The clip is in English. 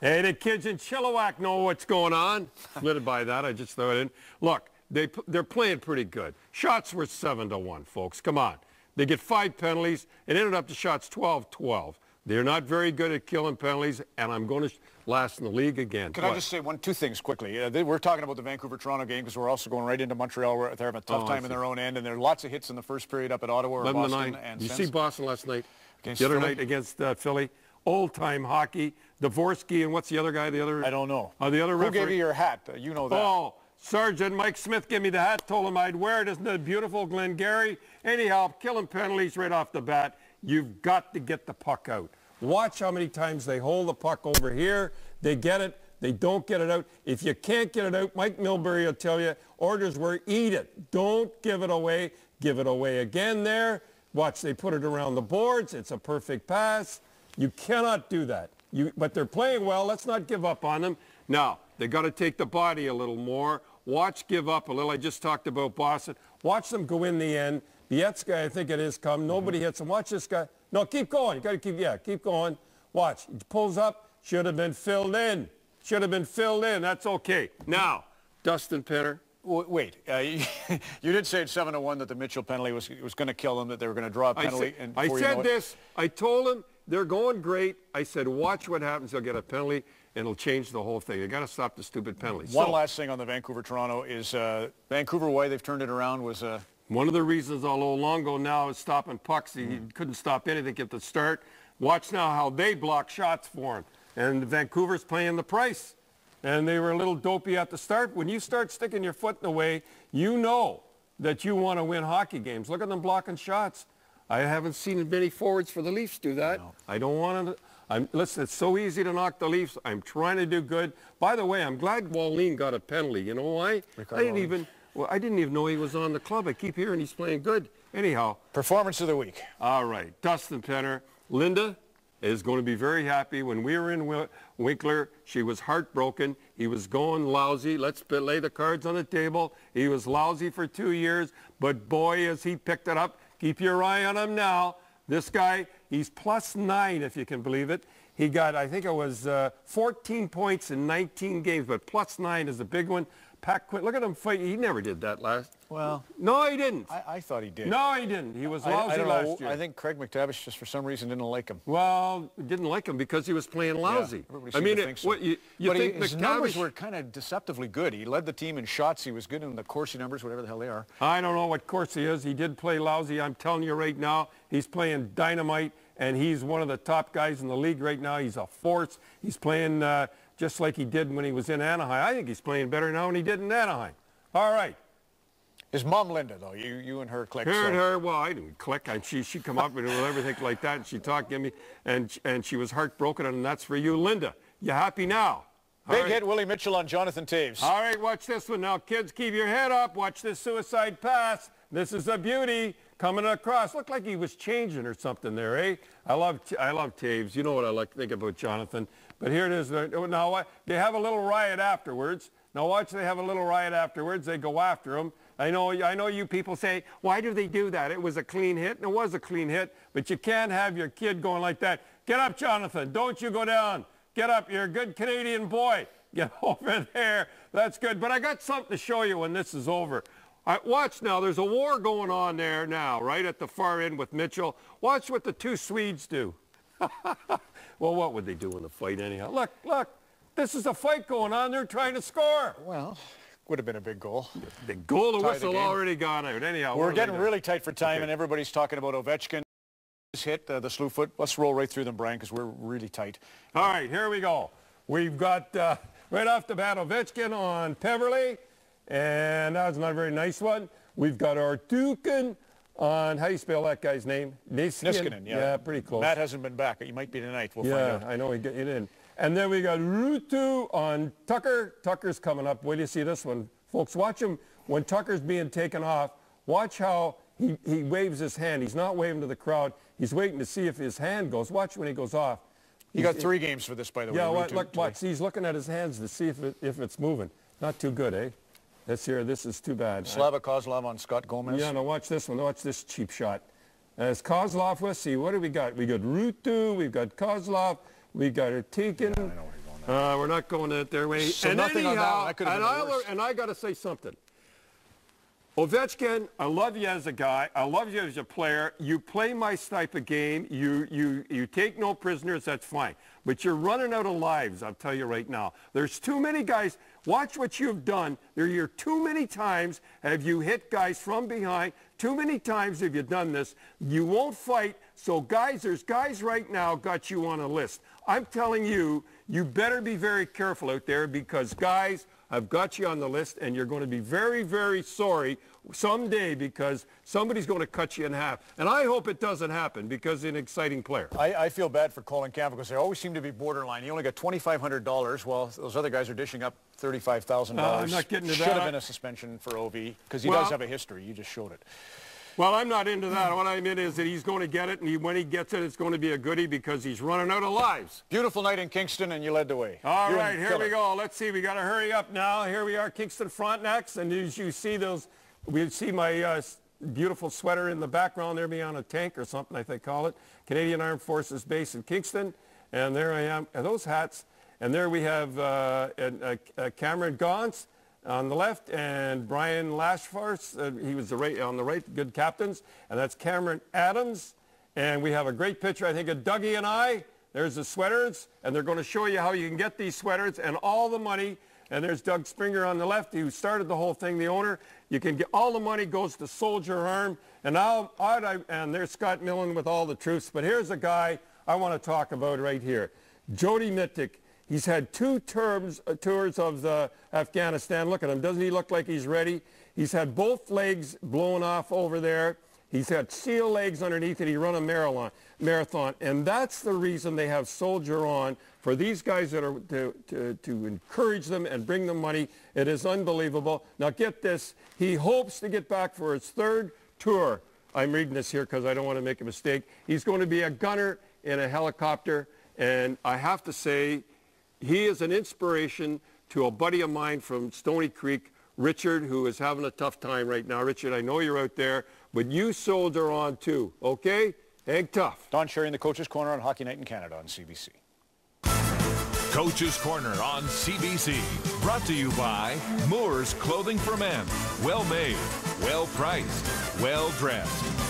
Hey, the kids in Chilliwack know what's going on. Flitted by that, I just threw it in. Look, they're playing pretty good. Shots were 7-1, folks. Come on. They get 5 penalties. It ended up to shots 12-12. They're not very good at killing penalties, and I'm going to last in the league again. Can I just say two things quickly? We're talking about the Vancouver-Toronto game because we're also going right into Montreal where they're having a tough time in their own end, and there are lots of hits in the first period up at Ottawa or Boston. And you see Boston last night? Against the other Philly? night against Philly? Old-time hockey. Dvorsky, and what's the other guy? I don't know. The other referee? Who gave you your hat? You know that. Oh, Sergeant Mike Smith gave me the hat, told him I'd wear it. Isn't it beautiful, Glengarry? Anyhow, killing penalties right off the bat. You've got to get the puck out. Watch how many times they hold the puck over here. They get it. They don't get it out. If you can't get it out, Mike Milbury will tell you, orders were eat it. Don't give it away. Give it away again there. Watch, they put it around the boards. It's a perfect pass. You cannot do that. But they're playing well. Let's not give up on them. Now, they got to take the body a little more. Watch give up a little. I just talked about Boston. Watch them go in the end. Bietska, I think it is, come. Nobody hits him. Watch this guy. No, keep going. You got to keep going. Watch. He pulls up. Should have been filled in. Should have been filled in. That's okay. Now, Dustin Penner. Wait. You did say at 7-1 that the Mitchell penalty was going to kill them, that they were going to draw a penalty. I said this. I told him they're going great. I said, watch what happens. They'll get a penalty, and it'll change the whole thing. They got to stop the stupid penalties. One last thing on the Vancouver-Toronto is Vancouver, why they've turned it around was... One of the reasons, although Longo now is stopping pucks, he couldn't stop anything at the start. Watch now how they block shots for him. And Vancouver's paying the price. And they were a little dopey at the start. When you start sticking your foot in the way, you know that you want to win hockey games. Look at them blocking shots. I haven't seen many forwards for the Leafs do that. No. I don't want to. Listen, it's so easy to knock the Leafs. I'm trying to do good. By the way, I'm glad Wallin got a penalty. You know why? I didn't even know he was on the club. I keep hearing he's playing good. Anyhow. Performance of the week. All right. Dustin Penner. Linda is going to be very happy. When we were in Winkler, she was heartbroken. He was going lousy. Let's lay the cards on the table. He was lousy for 2 years, but boy, as he picked it up. Keep your eye on him now. This guy, he's +9, if you can believe it. He got, I think it was 14 points in 19 games, but +9 is a big one. Pat Quinn, look at him fight. He never did that last. Well, no, he didn't. I thought he did. No, he didn't. He was lousy last year. I think Craig McTavish just for some reason didn't like him. Well, didn't like him because he was playing lousy. Yeah, I mean, his numbers were kind of deceptively good. He led the team in shots. He was good in the Corsi numbers, whatever the hell they are. I don't know what Corsi is. He did play lousy. I'm telling you right now, he's playing dynamite, and he's one of the top guys in the league right now. He's a force. He's playing just like he did when he was in Anaheim. I think he's playing better now than he did in Anaheim. All right. His mom, Linda, though, you and her clicked. Well, I didn't click. She come up and everything like that, and she talked to me, and she was heartbroken, and that's for you, Linda. You happy now? Big hit, Willie Mitchell on Jonathan Toews. All right, watch this one now. Kids, keep your head up. Watch this suicide pass. This is a beauty coming across. Looked like he was changing or something there, eh? I love Toews. You know what I think about Jonathan. But here it is. Now, they have a little riot afterwards. Now watch, they have a little riot afterwards. They go after him. I know you people say, why do they do that? It was a clean hit, and it was a clean hit, but you can't have your kid going like that. Get up, Jonathan. Don't you go down. Get up. You're a good Canadian boy. Get over there. That's good. But I got something to show you when this is over. Watch now. There's a war going on there now, right at the far end with Mitchell. Watch what the two Swedes do. Well, what would they do in the fight anyhow? Look. This is a fight going on. They're trying to score. Well, would have been a big goal. Big goal. The whistle already gone out. Anyhow, we're getting really tight for time, and everybody's talking about Ovechkin. This hit, the slew foot. Let's roll right through them, Brian, because we're really tight. All right, here we go. We've got, right off the bat, Ovechkin on Peverley, and that was not a very nice one. We've got Artukin on, how do you spell that guy's name? Niskanen, yeah. Yeah, pretty close. Matt hasn't been back. He might be tonight. We'll find out. Yeah, I know he didn't. And then we got Ruutu on Tucker. Tucker's coming up. Wait till you see this one. Folks, watch him when Tucker's being taken off. Watch how he waves his hand. He's not waving to the crowd. He's waiting to see if his hand goes. Watch when he goes off. He got 3 games for this, by the way. Yeah, watch. He's looking at his hands to see if it's moving. Not too good, eh? This is too bad. Slava Kozlov on Scott Gomez. Yeah, now watch this one. Watch this cheap shot. As Kozlov, let's see. What do we got? We got Ruutu. We've got Kozlov. We got it taken. Yeah, I know where you're going We're not going that their way. So and nothing anyhow, on that one. That could have been worse. And I got to say something. Ovechkin, I love you as a guy. I love you as a player. You play my type of game. You take no prisoners. That's fine. But you're running out of lives, I'll tell you right now. There's too many guys. Watch what you've done. You're too many times have you hit guys from behind. Too many times have you done this. You won't fight. So, guys, there's guys right now got you on a list. I'm telling you, you better be very careful out there because guys have got you on the list and you're going to be very, very sorry someday because somebody's going to cut you in half. And I hope it doesn't happen because he's an exciting player. I feel bad for Colin Campbell because they always seem to be borderline. He only got $2,500 while those other guys are dishing up $35,000. I'm not getting to that. Should have been a suspension for OV because he does have a history. You just showed it. Well, I'm not into that. What I mean is that he's going to get it, and when he gets it, it's going to be a goodie because he's running out of lives. Beautiful night in Kingston, and you led the way. All right, here we go. Let's see. We got to hurry up now. Here we are, Kingston Frontenacs, and as you see those, we see my beautiful sweater in the background there beyond a tank or something, I think they call it. Canadian Armed Forces Base in Kingston, and there I am. And those hats, and there we have Cameron Gauntz on the left, and Brian Lashfarce, he was on the right, good captains, and that's Cameron Adams. And we have a great picture, I think, of Dougie and I. There's the sweaters, and they're going to show you how you can get these sweaters and all the money. And there's Doug Springer on the left, who started the whole thing, the owner. You can get all the money goes to Soldier Arm, and and there's Scott Millen with all the troops. But here's a guy I want to talk about right here, Jody Mittick. He's had 2 tours of Afghanistan. Look at him. Doesn't he look like he's ready? He's had both legs blown off over there. He's had seal legs underneath it. He run a marathon. And that's the reason they have Soldier on, for these guys that are to encourage them and bring them money. It is unbelievable. Now get this. He hopes to get back for his 3rd tour. I'm reading this here because I don't want to make a mistake. He's going to be a gunner in a helicopter. And I have to say, he is an inspiration to a buddy of mine from Stony Creek, Richard, who is having a tough time right now. Richard, I know you're out there, but you soldier on too, okay? Hang tough. Don Cherry in the Coach's Corner on Hockey Night in Canada on CBC. Coach's Corner on CBC. Brought to you by Moore's Clothing for Men. Well made, well priced, well dressed.